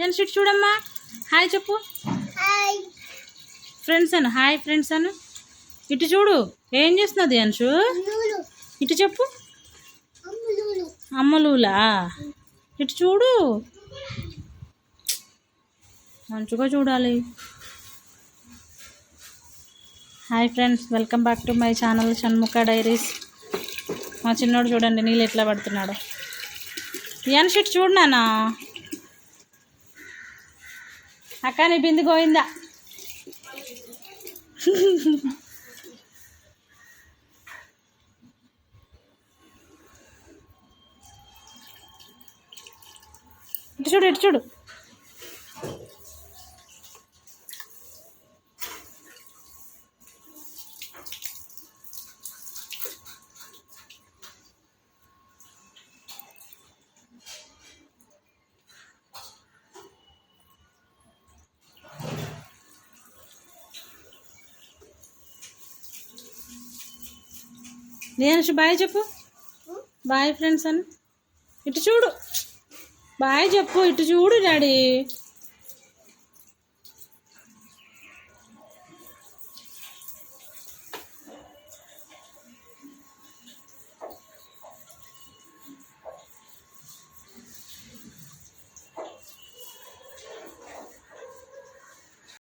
ఏన్షు ఇటు చూడమ్మా, హాయ్ చెప్పు. ఫ్రెండ్స్ అను, హాయ్ ఫ్రెండ్స్ అను. ఇటు చూడు, ఏం చేస్తున్నది అన్షు? ఇటు చెప్పు. అమ్మలూలా, ఇటు చూడు, మంచిగా చూడాలి. Hi friends, welcome back to my channel Shanmukha diaries. మా చిన్నోడు చూడండి నీళ్ళు ఎట్లా పడుతున్నాడు. అన్షు ఇటు చూడు నాన్న. అక్క నీ బింది గోయిందా? ఇటు చూడు, ఇటు చూడు. నేను బాయ్ చెప్పు. బాయ్ ఫ్రెండ్స్ అని. ఇటు చూడు, బాయ్ చెప్పు. ఇటు చూడు డాడీ.